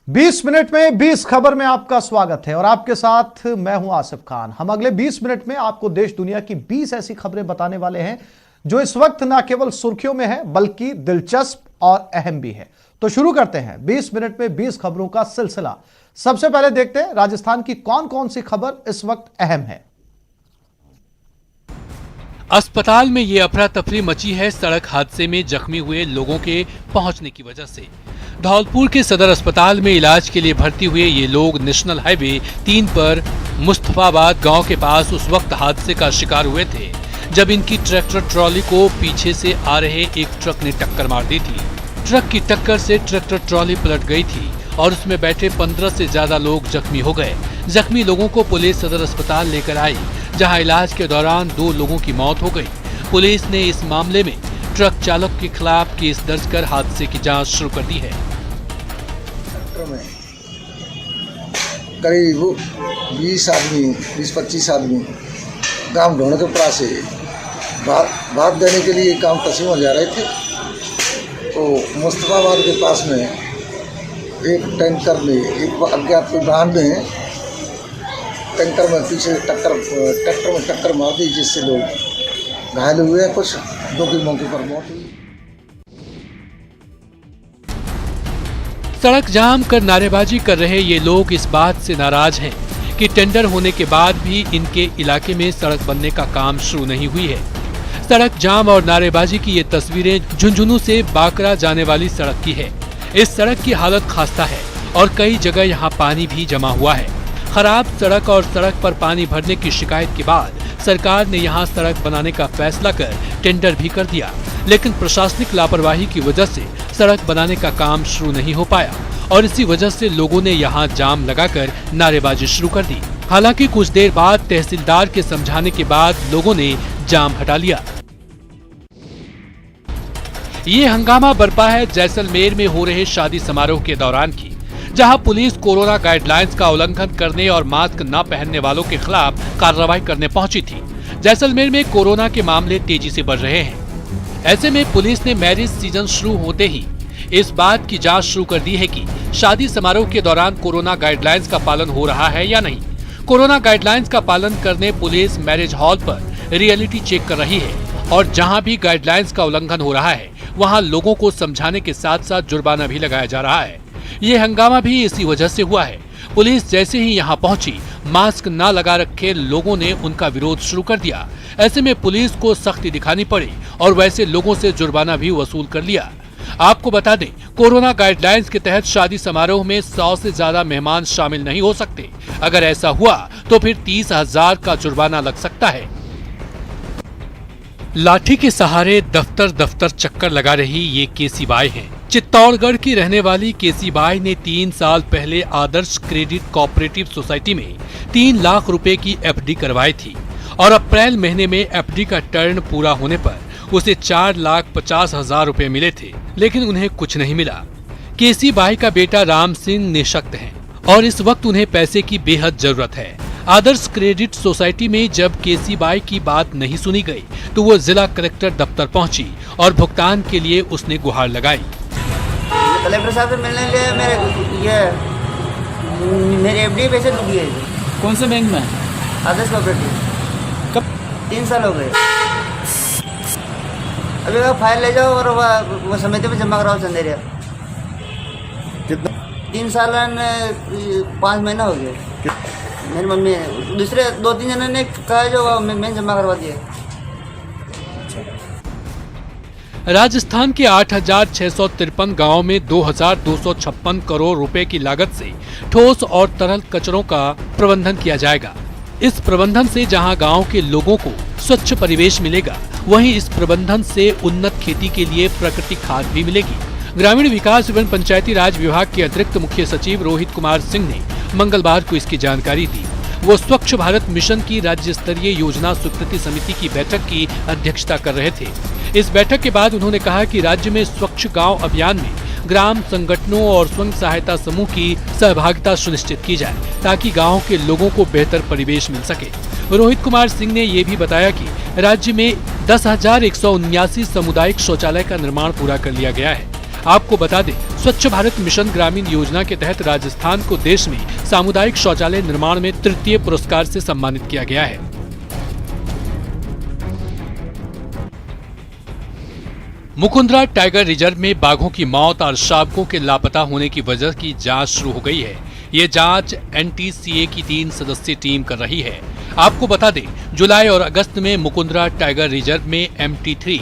20 minute में 20 खबर में आपका स्वागत है और आपके साथ मैं हूं आसिफ खान। हम अगले 20 मिनट में आपको देश दुनिया की 20 ऐसी खबरें बताने वाले हैं जो इस वक्त न केवल सुर्खियों में है बल्कि दिलचस्प और अहम भी है। तो शुरू करते हैं 20 मिनट में 20 खबरों का सिलसिला। सबसे पहले देखते हैं राजस्थान की कौन कौन सी खबर इस वक्त अहम है। अस्पताल में ये अफरा तफरी मची है सड़क हादसे में जख्मी हुए लोगों के पहुंचने की वजह से। धौलपुर के सदर अस्पताल में इलाज के लिए भर्ती हुए ये लोग नेशनल हाईवे 3 पर मुस्तफाबाद गांव के पास उस वक्त हादसे का शिकार हुए थे जब इनकी ट्रैक्टर ट्रॉली को पीछे से आ रहे एक ट्रक ने टक्कर मार दी थी। ट्रक की टक्कर से ट्रैक्टर ट्रॉली पलट गई थी और उसमें बैठे 15 से ज्यादा लोग जख्मी हो गए। जख्मी लोगों को पुलिस सदर अस्पताल लेकर आई, जहां इलाज के दौरान 2 लोगों की मौत हो गई। पुलिस ने इस मामले में ट्रक चालक के खिलाफ केस दर्ज कर हादसे की जांच शुरू कर दी है। करीब 20-25 आदमी गांव ढोणकपुरा से भात देने के लिए काम तस्वीर में जा रहे थे। तो मुस्तफाबाद के पास में एक टैंकर में एक अज्ञात वाहन में टैंकर में पीछे ट्रैक्टर में टक्कर मार दी, जिससे लोग घायल हुए, कुछ 2 की मौके पर मौत हुई। सड़क जाम कर नारेबाजी कर रहे ये लोग इस बात से नाराज हैं कि टेंडर होने के बाद भी इनके इलाके में सड़क बनने का काम शुरू नहीं हुई है। सड़क जाम और नारेबाजी की ये तस्वीरें झुंझुनू से बाकरा जाने वाली सड़क की है। इस सड़क की हालत खास्ता है और कई जगह यहाँ पानी भी जमा हुआ है। खराब सड़क और सड़क पर पानी भरने की शिकायत के बाद सरकार ने यहाँ सड़क बनाने का फैसला कर टेंडर भी कर दिया, लेकिन प्रशासनिक लापरवाही की वजह से सड़क बनाने का काम शुरू नहीं हो पाया और इसी वजह से लोगों ने यहाँ जाम लगाकर नारेबाजी शुरू कर दी। हालांकि कुछ देर बाद तहसीलदार के समझाने के बाद लोगों ने जाम हटा लिया। ये हंगामा बरपा है जैसलमेर में हो रहे शादी समारोह के दौरान की, जहां पुलिस कोरोना गाइडलाइंस का उल्लंघन करने और मास्क न पहनने वालों के खिलाफ कार्रवाई करने पहुंची थी। जैसलमेर में कोरोना के मामले तेजी से बढ़ रहे हैं। ऐसे में पुलिस ने मैरिज सीजन शुरू होते ही इस बात की जांच शुरू कर दी है कि शादी समारोह के दौरान कोरोना गाइडलाइंस का पालन हो रहा है या नहीं। कोरोना गाइडलाइंस का पालन करने पुलिस मैरिज हॉल पर रियलिटी चेक कर रही है और जहां भी गाइडलाइंस का उल्लंघन हो रहा है वहां लोगों को समझाने के साथ साथ जुर्माना भी लगाया जा रहा है। ये हंगामा भी इसी वजह से हुआ है। पुलिस जैसे ही यहाँ पहुंची, मास्क न लगा रखे लोगों ने उनका विरोध शुरू कर दिया। ऐसे में पुलिस को सख्ती दिखानी पड़ी और वैसे लोगों से जुर्माना भी वसूल कर लिया। आपको बता दें, कोरोना गाइडलाइंस के तहत शादी समारोह में 100 से ज्यादा मेहमान शामिल नहीं हो सकते। अगर ऐसा हुआ तो फिर 30,000 का जुर्माना लग सकता है। लाठी के सहारे दफ्तर दफ्तर चक्कर लगा रही ये केसी बाई हैं। चित्तौड़गढ़ की रहने वाली केसी बाई ने 3 साल पहले आदर्श क्रेडिट कोऑपरेटिव सोसाइटी में 3 लाख रुपए की एफडी करवाई थी और अप्रैल महीने में एफडी का टर्न पूरा होने पर उसे 4,50,000 रुपए मिले थे, लेकिन उन्हें कुछ नहीं मिला। केसी बाई का बेटा राम सिंह निशक्त है और इस वक्त उन्हें पैसे की बेहद जरूरत है। आदर्श क्रेडिट सोसाइटी में जब केसी बाई की बात नहीं सुनी गई तो वो जिला कलेक्टर दफ्तर पहुंची और भुगतान के लिए उसने गुहार लगाई। कलेक्टर साहब से मिलने के लिए मेरे एफडी पैसे डूब गए। कौन से बैंक में? आदर्श कोऑपरेटिव। कब? 3 साल हो गए। अभी वो फाइल ले जाओ और वो समिति में जमा कराओ चंदेरिया। कितना? 3 साल 5 महीना हो गए। मेरी मम्मी दूसरे 2-3 जनों ने कहा जो मैं जमा करवा दिया। राजस्थान के 8,653 गाँव में 2,256 करोड़ रुपए की लागत से ठोस और तरल कचरों का प्रबंधन किया जाएगा। इस प्रबंधन से जहां गांव के लोगों को स्वच्छ परिवेश मिलेगा, वहीं इस प्रबंधन से उन्नत खेती के लिए प्राकृतिक खाद भी मिलेगी। ग्रामीण विकास एवं पंचायती राज विभाग के अतिरिक्त मुख्य सचिव रोहित कुमार सिंह ने मंगलवार को इसकी जानकारी दी। वो स्वच्छ भारत मिशन की राज्य स्तरीय योजना स्वीकृति समिति की बैठक की अध्यक्षता कर रहे थे। इस बैठक के बाद उन्होंने कहा कि राज्य में स्वच्छ गांव अभियान में ग्राम संगठनों और स्वयं सहायता समूह की सहभागिता सुनिश्चित की जाए ताकि गांव के लोगों को बेहतर परिवेश मिल सके। रोहित कुमार सिंह ने ये भी बताया कि राज्य में 10,179 सामुदायिक शौचालय का निर्माण पूरा कर लिया गया है। आपको बता दें, स्वच्छ भारत मिशन ग्रामीण योजना के तहत राजस्थान को देश में सामुदायिक शौचालय निर्माण में तृतीय पुरस्कार से सम्मानित किया गया है। मुकुंदरा टाइगर रिजर्व में बाघों की मौत और शावकों के लापता होने की वजह की जांच शुरू हो गई है। ये जांच NTCA की 3 सदस्यीय टीम कर रही है। आपको बता दें, जुलाई और अगस्त में मुकुंदरा टाइगर रिजर्व में MT3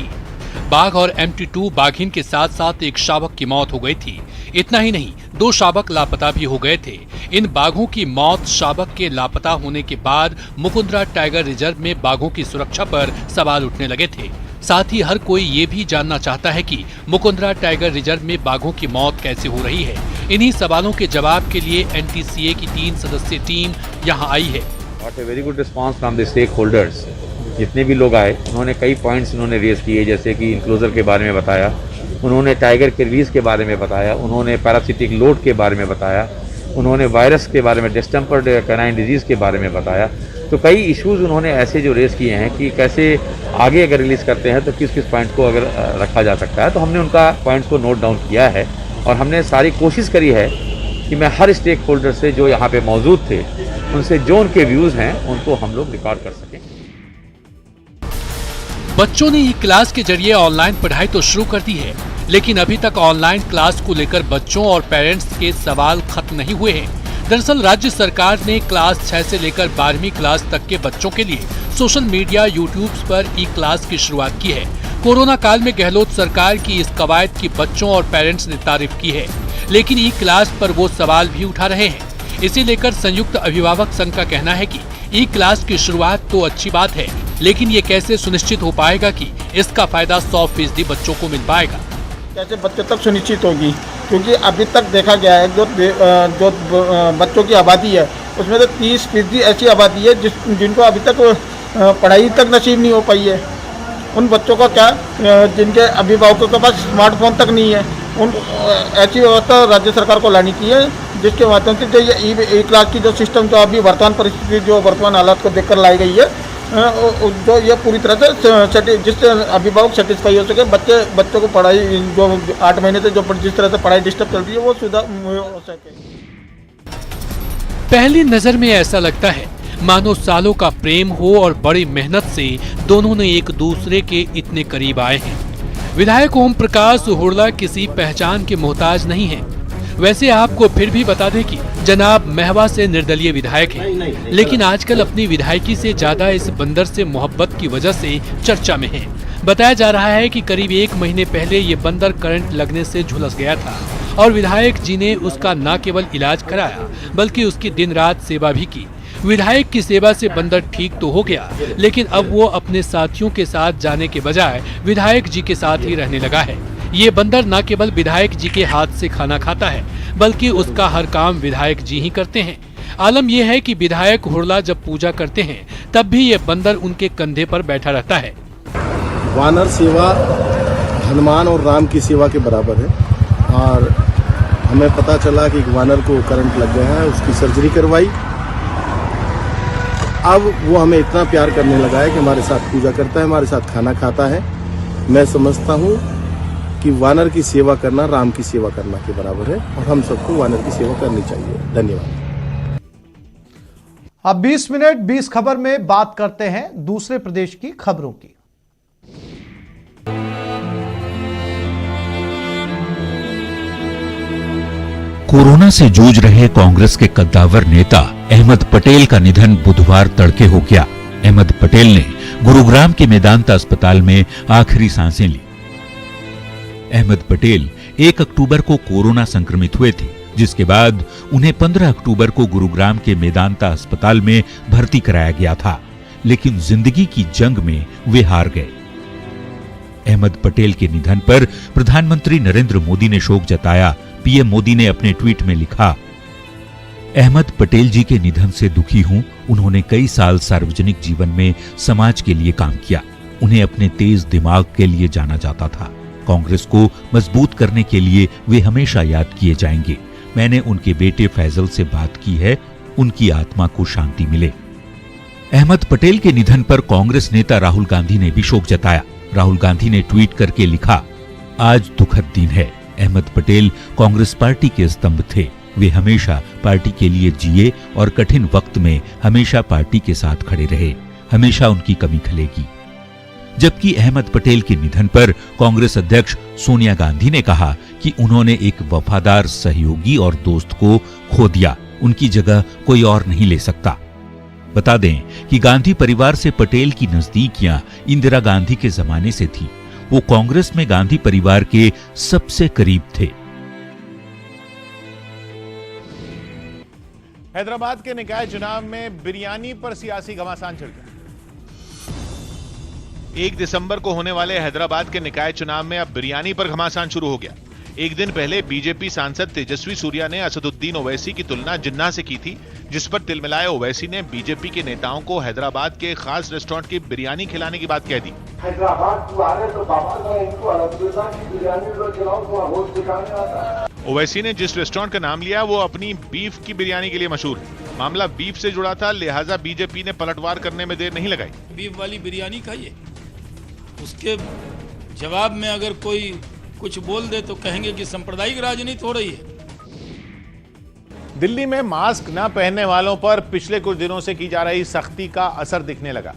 बाघ और MT2 बाघिन के साथ साथ एक शावक की मौत हो गई थी। इतना ही नहीं, 2 शावक लापता भी हो गए थे। इन बाघों की मौत, शावक के लापता होने के बाद मुकुंदरा टाइगर रिजर्व में बाघों की सुरक्षा पर सवाल उठने लगे थे। साथ ही हर कोई ये भी जानना चाहता है कि मुकुंदरा टाइगर रिजर्व में बाघों की मौत कैसे हो रही है। इन्हीं सवालों के जवाब के लिए NTCA की 3 सदस्यीय टीम यहाँ आई है। Got a very good response from the stakeholders. जितने भी लोग आए उन्होंने कई पॉइंट्स उन्होंने रेज किए, जैसे कि इंक्लोजर के बारे में बताया, उन्होंने टाइगर के रिलीज के बारे में बताया, उन्होंने पैरासिटिक लोड के बारे में बताया, उन्होंने वायरस के बारे में, डिस्टेम्पर्ड कैनाइन डिजीज़ के बारे में बताया। तो कई इश्यूज़ उन्होंने ऐसे जो रेज किए हैं कि कैसे आगे अगर रिलीज़ करते हैं तो किस किस पॉइंट को अगर रखा जा सकता है। तो हमने उनका पॉइंट्स को नोट डाउन किया है और हमने सारी कोशिश करी है कि मैं हर स्टेक होल्डर से जो यहाँ पे मौजूद थे उनसे जो उनके व्यूज़ हैं उनको हम लोग रिकॉर्ड कर सकें। बच्चों ने ई क्लास के जरिए ऑनलाइन पढ़ाई तो शुरू कर दी है, लेकिन अभी तक ऑनलाइन क्लास को लेकर बच्चों और पेरेंट्स के सवाल खत्म नहीं हुए हैं। दरअसल राज्य सरकार ने क्लास 6 से लेकर 12वीं क्लास तक के बच्चों के लिए सोशल मीडिया यूट्यूब पर ई क्लास की शुरुआत की है। कोरोना काल में गहलोत सरकार की इस कवायद की बच्चों और पेरेंट्स ने तारीफ की है, लेकिन ई क्लास पर वो सवाल भी उठा रहे हैं। इसे लेकर संयुक्त अभिभावक संघ का कहना है कि ई क्लास की शुरुआत तो अच्छी बात है, लेकिन ये कैसे सुनिश्चित हो पाएगा कि इसका फायदा 100% बच्चों को मिल पाएगा। कैसे बच्चों तक सुनिश्चित होगी, क्योंकि अभी तक देखा गया है जो बच्चों की आबादी है उसमें तो 30% ऐसी आबादी है जिनको अभी तक पढ़ाई तक नसीब नहीं हो पाई है। उन बच्चों का क्या, जिनके अभिभावकों के पास स्मार्टफोन तक नहीं है, उन ऐसी व्यवस्था राज्य सरकार को लानी चाहिए जिसके माध्यम से जो ये ई क्लास की जो सिस्टम जो अभी वर्तमान परिस्थिति जो वर्तमान हालात को देखकर लाई गई है, जो ये पूरी तरह से जिससे अभिभावक सेटिस्फाई हो सके, बच्चों को पढ़ाई जो 8 महीने से जो जिस तरह से पढ़ाई डिस्टर्ब चल रही है वो सुधार हो सके। पहली नजर में ऐसा लगता है मानो सालों का प्रेम हो और बड़ी मेहनत से दोनों ने एक दूसरे के इतने करीब आए हैं। विधायक ओम प्रकाश हुड़ला किसी पहचान के मोहताज नहीं है। वैसे आपको फिर भी बता दें कि जनाब महवा से निर्दलीय विधायक हैं, लेकिन आजकल अपनी विधायकी से ज्यादा इस बंदर से मोहब्बत की वजह से चर्चा में हैं। बताया जा रहा है कि करीब 1 महीने पहले ये बंदर करंट लगने से झुलस गया था और विधायक जी ने उसका न केवल इलाज कराया बल्कि उसकी दिन रात सेवा भी की। विधायक की सेवा से बंदर ठीक तो हो गया, लेकिन अब वो अपने साथियों के साथ जाने के बजाय विधायक जी के साथ ही रहने लगा है। ये बंदर न केवल विधायक जी के हाथ से खाना खाता है बल्कि उसका हर काम विधायक जी ही करते हैं। आलम यह है कि विधायक हुड़ला जब पूजा करते हैं तब भी ये बंदर उनके कंधे पर बैठा रहता है। वानर सेवा हनुमान और राम की सेवा के बराबर है और हमें पता चला कि वानर को करंट लग गया है, उसकी सर्जरी करवाई। अब वो हमें इतना प्यार करने लगा है कि हमारे साथ पूजा करता है, हमारे साथ खाना खाता है। मैं समझता हूँ कि वानर की सेवा करना राम की सेवा करना के बराबर है और हम सबको वानर की सेवा करनी चाहिए। धन्यवाद। अब 20 मिनट 20 खबर में बात करते हैं दूसरे प्रदेश की खबरों की। कोरोना से जूझ रहे कांग्रेस के कद्दावर नेता अहमद पटेल का निधन बुधवार तड़के हो गया। अहमद पटेल ने गुरुग्राम के मेदांता अस्पताल में आखिरी सांसें ली। अहमद पटेल 1 अक्टूबर को कोरोना संक्रमित हुए थे, जिसके बाद उन्हें 15 अक्टूबर को गुरुग्राम के मेदांता अस्पताल में भर्ती कराया गया था, लेकिन जिंदगी की जंग में वे हार गए। अहमद पटेल के निधन पर प्रधानमंत्री नरेंद्र मोदी ने शोक जताया। पीएम मोदी ने अपने ट्वीट में लिखा, अहमद पटेल जी के निधन से दुखी हूं। उन्होंने कई साल सार्वजनिक जीवन में समाज के लिए काम किया। उन्हें अपने तेज दिमाग के लिए जाना जाता था। कांग्रेस को मजबूत करने के लिए वे हमेशा याद किए जाएंगे। मैंने उनके बेटे फैजल से बात की है, उनकी आत्मा को शांति मिले। अहमद पटेल के निधन पर कांग्रेस नेता राहुल गांधी ने भी शोक जताया। राहुल गांधी ने ट्वीट करके लिखा, आज दुखद दिन है। अहमद पटेल कांग्रेस पार्टी के स्तंभ थे। वे हमेशा पार्टी के लिए जिए और कठिन वक्त में हमेशा पार्टी के साथ खड़े रहे। हमेशा उनकी कमी खलेगी। जबकि अहमद पटेल के निधन पर कांग्रेस अध्यक्ष सोनिया गांधी ने कहा कि उन्होंने एक वफादार सहयोगी और दोस्त को खो दिया, उनकी जगह कोई और नहीं ले सकता। बता दें कि गांधी परिवार से पटेल की नजदीकियां इंदिरा गांधी के जमाने से थी। वो कांग्रेस में गांधी परिवार के सबसे करीब थे। हैदराबाद के निकाय चुनाव में बिरयानी पर सियासी घमासान छिड़ गया। 1 दिसंबर को होने वाले हैदराबाद के निकाय चुनाव में अब बिरयानी पर घमासान शुरू हो गया। एक दिन पहले बीजेपी सांसद तेजस्वी सूर्या ने असदुद्दीन ओवैसी की तुलना जिन्ना से की थी, जिस पर तिलमिलाए ओवैसी ने बीजेपी के नेताओं को हैदराबाद के खास रेस्टोरेंट की बिरयानी खिलाने की बात कह दी। ओवैसी ने जिस रेस्टोरेंट का नाम लिया वो अपनी बीफ की बिरयानी के लिए मशहूर है। मामला बीफ से जुड़ा था, लिहाजा बीजेपी ने पलटवार करने में देर नहीं लगाई। बीफ वाली बिरयानी खाइए, उसके जवाब में अगर कोई कुछ बोल दे तो कहेंगे कि सांप्रदायिक राजनीति हो रही है। दिल्ली में मास्क न पहनने वालों पर पिछले कुछ दिनों से की जा रही सख्ती का असर दिखने लगा।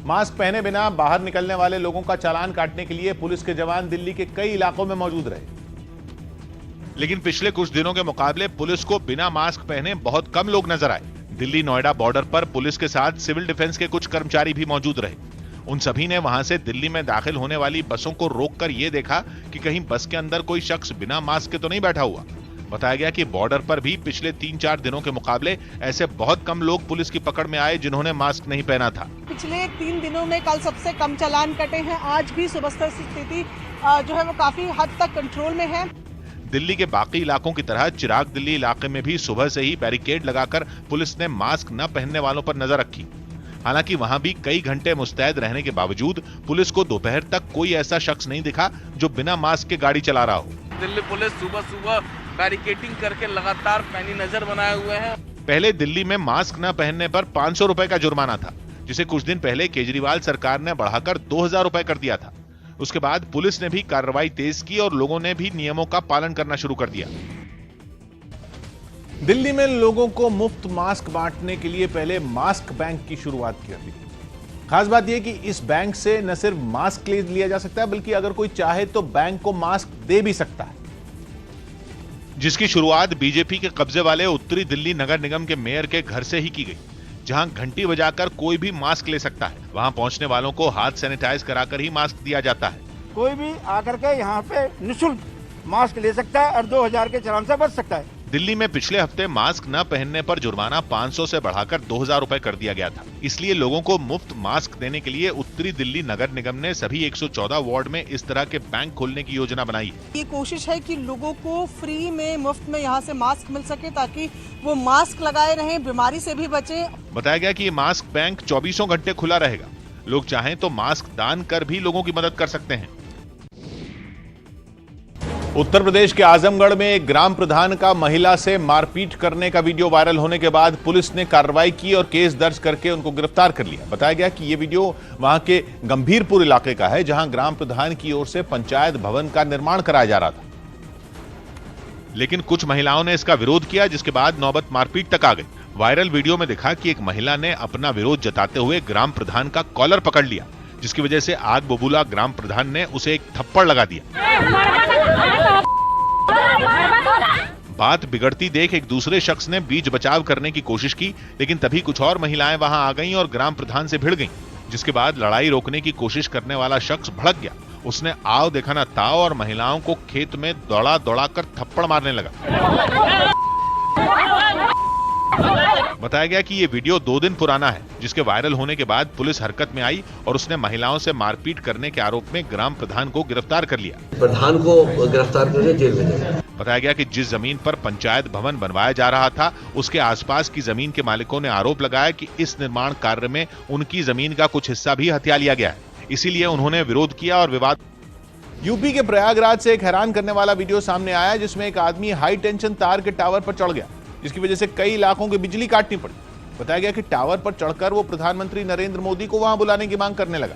मास्क पहने बिना बाहर निकलने वाले लोगों का चालान काटने के लिए पुलिस के जवान दिल्ली के कई इलाकों में मौजूद रहे। लेकिन पिछले कुछ दिनों के मुकाबले पुलिस को बिना मास्क पहने बहुत कम लोग नजर आए। दिल्ली नोएडा बॉर्डर पर पुलिस के साथ सिविल डिफेंस के कुछ कर्मचारी भी मौजूद रहे। उन सभी ने वहां से दिल्ली में दाखिल होने वाली बसों को रोककर यह देखा कि कहीं बस के अंदर कोई शख्स बिना मास्क के तो नहीं बैठा हुआ। बताया गया कि बॉर्डर पर भी पिछले 3-4 दिनों के मुकाबले ऐसे बहुत कम लोग पुलिस की पकड़ में आए जिन्होंने मास्क नहीं पहना था। पिछले 3 दिनों में कल सबसे कम चालान कटे हैं। आज भी सुबह से स्थिति जो है वो काफी हद तक कंट्रोल में है। दिल्ली के बाकी इलाकों की तरह चिराग दिल्ली इलाके में भी सुबह से ही बैरिकेड लगाकर पुलिस ने मास्क न पहनने वालों पर नजर रखी। हालांकि वहां भी कई घंटे मुस्तैद रहने के बावजूद पुलिस को दोपहर तक कोई ऐसा शख्स नहीं दिखा जो बिना मास्क के गाड़ी चला रहा हो। दिल्ली पुलिस सुबह बैरिकेडिंग करके लगातार पैनी नजर बनाए हुए हैं। पहले दिल्ली में मास्क न पहनने पर 500 रुपए का जुर्माना था, जिसे कुछ दिन पहले केजरीवाल सरकार ने बढ़ाकर 2000 रुपए कर दिया था। उसके बाद पुलिस ने भी कार्रवाई तेज की और लोगों ने भी नियमों का पालन करना शुरू कर दिया। दिल्ली में लोगों को मुफ्त मास्क बांटने के लिए पहले मास्क बैंक की शुरुआत की गई। खास बात यह कि इस बैंक से न सिर्फ मास्क लिया जा सकता है, बल्कि अगर कोई चाहे तो बैंक को मास्क दे भी सकता है, जिसकी शुरुआत बीजेपी के कब्जे वाले उत्तरी दिल्ली नगर निगम के मेयर के घर से ही की गई, जहां घंटी बजाकर कोई भी मास्क ले सकता है। वहां पहुंचने वालों को हाथ सैनिटाइज कराकर ही मास्क दिया जाता है। कोई भी आकर के यहाँ पे निःशुल्क मास्क ले सकता है और 2000 के चालान से बच सकता है। दिल्ली में पिछले हफ्ते मास्क न पहनने पर जुर्माना 500 से बढ़ाकर 2000 रुपए कर दिया गया था। इसलिए लोगों को मुफ्त मास्क देने के लिए उत्तरी दिल्ली नगर निगम ने सभी 114 वार्ड में इस तरह के बैंक खोलने की योजना बनाई है। ये कोशिश है कि लोगों को फ्री में मुफ्त में यहाँ से मास्क मिल सके, ताकि वो मास्क लगाए रहें, बीमारी से भी बचें। बताया गया कि ये मास्क बैंक 24 घंटे खुला रहेगा। लोग चाहें तो मास्क दान कर भी लोगों की मदद कर सकते हैं। उत्तर प्रदेश के आजमगढ़ में एक ग्राम प्रधान का महिला से मारपीट करने का वीडियो वायरल होने के बाद पुलिस ने कार्रवाई की और केस दर्ज करके उनको गिरफ्तार कर लिया। बताया गया कि यह वीडियो वहां के गंभीरपुर इलाके का है, जहां ग्राम प्रधान की ओर से पंचायत भवन का निर्माण कराया जा रहा था। लेकिन कुछ महिलाओं ने इसका विरोध किया, जिसके बाद नौबत मारपीट तक आ गई। वायरल वीडियो में दिखा कि एक महिला ने अपना विरोध जताते हुए ग्राम प्रधान का कॉलर पकड़ लिया, जिसकी वजह से आग बबूला ग्राम प्रधान ने उसे एक थप्पड़ लगा दिया। बात बिगड़ती देख एक दूसरे शख्स ने बीच बचाव करने की कोशिश की, लेकिन तभी कुछ और महिलाएं वहां आ गईं और ग्राम प्रधान से भिड़ गईं, जिसके बाद लड़ाई रोकने की कोशिश करने वाला शख्स भड़क गया। उसने आओ देखा ना ताओ और महिलाओं को खेत में दौड़ा कर थप्पड़ मारने लगा। बताया गया कि ये वीडियो 2 दिन पुराना है, जिसके वायरल होने के बाद पुलिस हरकत में आई और उसने महिलाओं से मारपीट करने के आरोप में ग्राम प्रधान को गिरफ्तार कर लिया। प्रधान को गिरफ्तार करके जेल में भेजा। बताया गया कि जिस जमीन पर पंचायत भवन बनवाया जा रहा था, उसके आसपास की जमीन के मालिकों ने आरोप लगाया कि इस निर्माण कार्य में उनकी जमीन का कुछ हिस्सा भी हथिया लिया गया है। इसीलिए उन्होंने विरोध किया और विवाद। यूपी के प्रयागराज से एक हैरान करने वाला वीडियो सामने आया, जिसमें एक आदमी हाई टेंशन तार के टावर पर चढ़ गया, जिसकी वजह से कई इलाकों की बिजली काटनी पड़ी। बताया गया कि टावर पर चढ़कर वो प्रधानमंत्री नरेंद्र मोदी को वहां बुलाने की मांग करने लगा।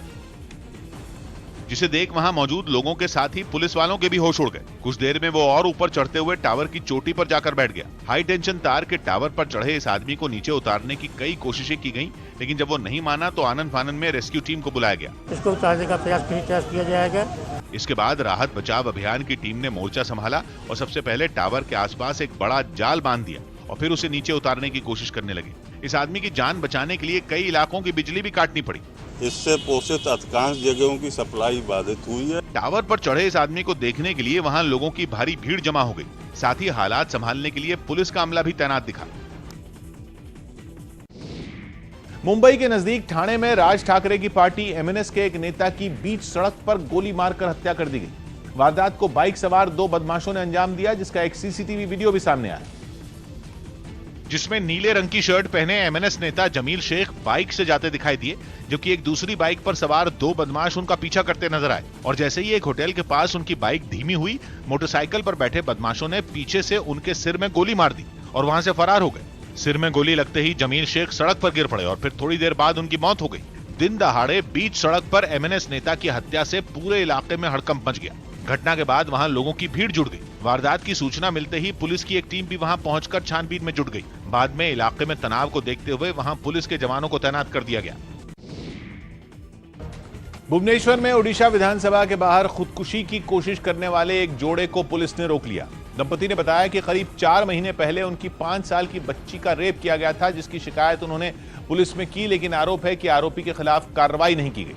जिसे देख वहां मौजूद लोगों के साथ ही पुलिस वालों के भी होश उड़ गए। कुछ देर में वो और ऊपर चढ़ते हुए टावर की चोटी पर जाकर बैठ गया। हाई टेंशन तार के टावर पर चढ़े इस आदमी को नीचे उतारने की कई कोशिशें की गईं, लेकिन जब वो नहीं माना तो आनन फानन में रेस्क्यू टीम को बुलाया गया। इसको उतारने का प्रयास किया जाएगा। इसके बाद राहत बचाव अभियान की टीम ने मोर्चा संभाला और सबसे पहले टावर के आसपास एक बड़ा जाल बांध दिया और फिर उसे नीचे उतारने की कोशिश करने लगे। इस आदमी की जान बचाने के लिए कई इलाकों की बिजली भी काटनी पड़ी। इससे पोषित अधिकांश जगहों की सप्लाई बाधित हुई है। टावर पर चढ़े इस आदमी को देखने के लिए वहां लोगों की भारी भीड़ जमा हो गई। साथ ही हालात संभालने के लिए पुलिस का अमला भी तैनात दिखा। मुंबई के नजदीक ठाणे में राज ठाकरे की पार्टी एमएनएस के एक नेता की बीच सड़क पर गोली मारकर हत्या कर दी गई। वारदात को बाइक सवार 2 बदमाशों ने अंजाम दिया, जिसका एक सीसीटीवी वीडियो भी सामने आया, जिसमें नीले रंग की शर्ट पहने एमएनएस नेता जमील शेख बाइक से जाते दिखाई दिए, जबकि एक दूसरी बाइक पर सवार 2 बदमाश उनका पीछा करते नजर आए। और जैसे ही एक होटल के पास उनकी बाइक धीमी हुई, मोटरसाइकिल पर बैठे बदमाशों ने पीछे से उनके सिर में गोली मार दी और वहां से फरार हो गए। सिर में गोली लगते ही जमील शेख सड़क पर गिर पड़े और फिर थोड़ी देर बाद उनकी मौत हो गई। दिन दहाड़े बीच सड़क पर एमएनएस नेता की हत्या से पूरे इलाके में हड़कंप मच गया। घटना के बाद वहां लोगों की भीड़ जुट गई। वारदात की सूचना मिलते ही पुलिस की एक टीम भी वहां पहुंचकर छानबीन में जुट गई। बाद में इलाके में तनाव को देखते हुए वहां पुलिस के जवानों को तैनात कर दिया गया। भुवनेश्वर में ओडिशा विधानसभा के बाहर खुदकुशी की कोशिश करने वाले एक जोड़े को पुलिस ने रोक लिया। दंपति ने बताया कि करीब 4 महीने पहले उनकी 5 साल की बच्ची का रेप किया गया था, जिसकी शिकायत उन्होंने पुलिस में की, लेकिन आरोप है कि आरोपी के खिलाफ कार्रवाई नहीं की गई,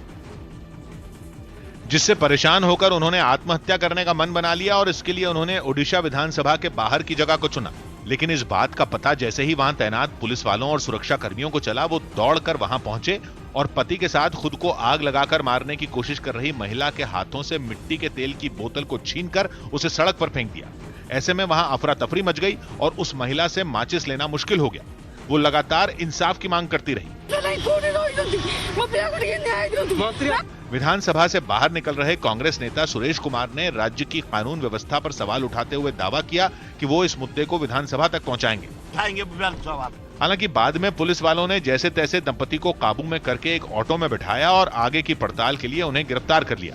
जिससे परेशान होकर उन्होंने आत्महत्या करने का मन बना लिया और इसके लिए उन्होंने ओडिशा विधानसभा के बाहर की जगह को चुना। लेकिन इस बात का पता जैसे ही वहां तैनात पुलिस वालों और सुरक्षा कर्मियों को चला, वो दौड़कर वहां पहुंचे और पति के साथ खुद को आग लगाकर मारने की कोशिश कर रही महिला के हाथों से मिट्टी के तेल की बोतल को छीनकर उसे सड़क पर फेंक दिया। ऐसे में वहां अफरा तफरी मच गई और उस महिला से माचिस लेना मुश्किल हो गया। वो लगातार इंसाफ की मांग करती रही। विधानसभा से बाहर निकल रहे कांग्रेस नेता सुरेश कुमार ने राज्य की कानून व्यवस्था पर सवाल उठाते हुए दावा किया कि वो इस मुद्दे को विधानसभा तक पहुंचाएंगे। हालांकि बाद में पुलिस वालों ने जैसे तैसे दंपति को काबू में करके एक ऑटो में बिठाया और आगे की पड़ताल के लिए उन्हें गिरफ्तार कर लिया।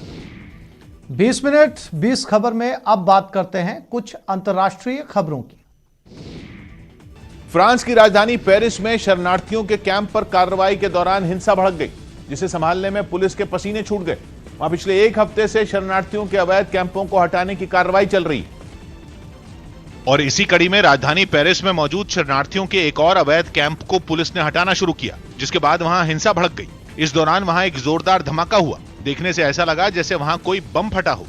20 मिनट 20 खबर में अब बात करते हैं कुछ अंतर्राष्ट्रीय खबरों की। फ्रांस की राजधानी पेरिस में शरणार्थियों के कैंप पर कार्रवाई के दौरान हिंसा भड़क गई, जिसे संभालने में पुलिस के पसीने छूट गए। वहां पिछले 1 हफ्ते से शरणार्थियों के अवैध कैंपों को हटाने की कार्रवाई चल रही है और इसी कड़ी में राजधानी पेरिस में मौजूद शरणार्थियों के एक और अवैध कैंप को पुलिस ने हटाना शुरू किया, जिसके बाद वहां हिंसा भड़क गई। इस दौरान वहां एक जोरदार धमाका हुआ। देखने से ऐसा लगा जैसे वहां कोई बम फटा हो।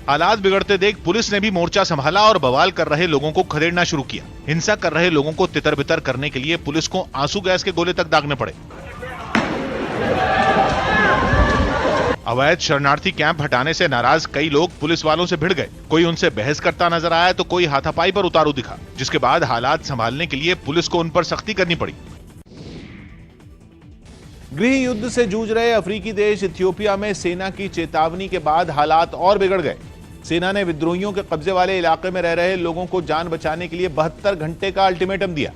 हालात बिगड़ते देख पुलिस ने भी मोर्चा संभाला और बवाल कर रहे लोगों को खदेड़ना शुरू किया। हिंसा कर रहे लोगों को तितर-बितर करने के लिए पुलिस को आंसू गैस के गोले तक दागने पड़े। अवैध शरणार्थी कैंप हटाने से नाराज कई लोग पुलिस वालों से भिड़ गए। कोई उनसे बहस करता नजर आया तो कोई हाथापाई पर उतारू दिखा, जिसके बाद हालात संभालने के लिए पुलिस को उन पर सख्ती करनी पड़ी। गृह युद्ध से जूझ रहे अफ्रीकी देश इथियोपिया में सेना की चेतावनी के बाद हालात और बिगड़ गए। सेना ने विद्रोहियों के कब्जे वाले इलाके में रह रहे लोगों को जान बचाने के लिए 72 घंटे का अल्टीमेटम दिया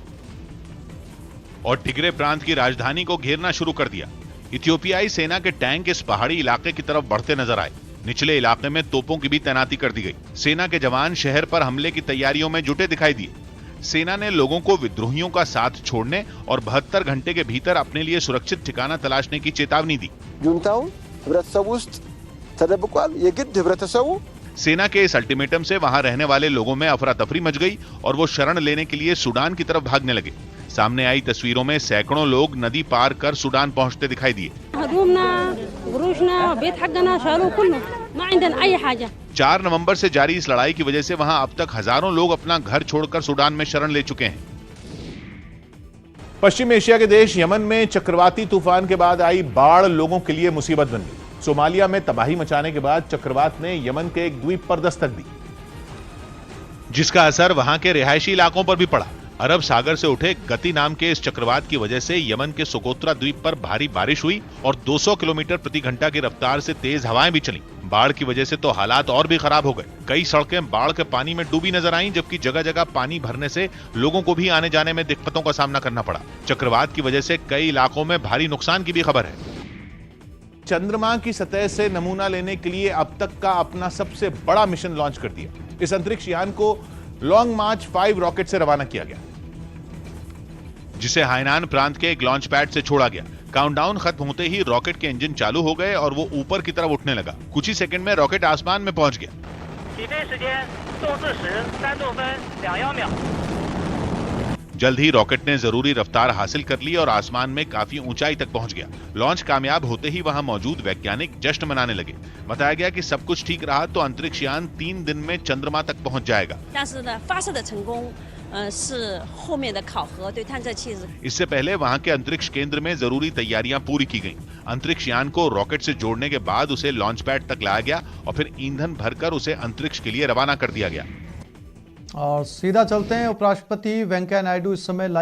और टिग्रे प्रांत की राजधानी को घेरना शुरू कर दिया। इथियोपियाई सेना के टैंक इस पहाड़ी इलाके की तरफ बढ़ते नजर आए। निचले इलाके में तोपों की भी तैनाती कर दी गई। सेना के जवान शहर पर हमले की तैयारियों में जुटे दिखाई दिए। सेना ने लोगों को विद्रोहियों का साथ छोड़ने और 72 घंटे के भीतर अपने लिए सुरक्षित ठिकाना तलाशने की चेतावनी दी। सेना के इस अल्टीमेटम से वहां रहने वाले लोगों में अफरा तफरी मच गई और वो शरण लेने के लिए सूडान की तरफ भागने लगे। सामने आई तस्वीरों में सैकड़ों लोग नदी पार कर सूडान पहुंचते दिखाई दिए। 4 नवंबर से जारी इस लड़ाई की वजह से वहां अब तक हजारों लोग अपना घर छोड़कर सूडान में शरण ले चुके हैं। पश्चिम एशिया के देश यमन में चक्रवाती तूफान के बाद आई बाढ़ लोगों के लिए मुसीबत बन गई। सोमालिया में तबाही मचाने के बाद चक्रवात ने यमन के एक द्वीप पर दस्तक दी, जिसका असर वहां के रिहायशी इलाकों पर भी पड़ा। अरब सागर से उठे गति नाम के इस चक्रवात की वजह से यमन के सोकोत्रा द्वीप पर भारी बारिश हुई और 200 किलोमीटर प्रति घंटा की रफ्तार से तेज हवाएं भी चली। बाढ़ की वजह से तो हालात और भी खराब हो गए। कई सड़कें बाढ़ के पानी में डूबी नजर आईं, जबकि जगह जगह पानी भरने से लोगों को भी आने जाने में दिक्कतों का सामना करना पड़ा। चक्रवात की वजह से कई इलाकों में भारी नुकसान की भी खबर है। चंद्रमा की सतह से नमूना लेने के लिए अब तक का अपना सबसे बड़ा मिशन लॉन्च कर दिया। इस अंतरिक्ष यान को लॉन्ग मार्च 5 रॉकेट से रवाना किया गया, जिसे हाइनान प्रांत के एक लॉन्च पैड से छोड़ा गया। काउंटडाउन खत्म होते ही रॉकेट के इंजन चालू हो गए और वो ऊपर की तरफ उठने लगा। कुछ ही सेकंड में रॉकेट आसमान में पहुंच गया। जल्द ही रॉकेट ने जरूरी रफ्तार हासिल कर ली और आसमान में काफी ऊंचाई तक पहुंच गया। लॉन्च कामयाब होते ही वहां मौजूद वैज्ञानिक जश्न मनाने लगे। बताया गया कि सब कुछ ठीक रहा तो अंतरिक्ष यान 3 दिन में चंद्रमा तक पहुंच जाएगा। इससे पहले वहां के अंतरिक्ष केंद्र में जरूरी तैयारियां पूरी की गईं। अंतरिक्ष यान को रॉकेट से जोड़ने के बाद उसे लॉन्च पैड तक लाया गया और फिर ईंधन भरकर उसे अंतरिक्ष के लिए रवाना कर दिया गया। और सीधा चलते हैं, उपराष्ट्रपति वेंकैया नायडू इस समय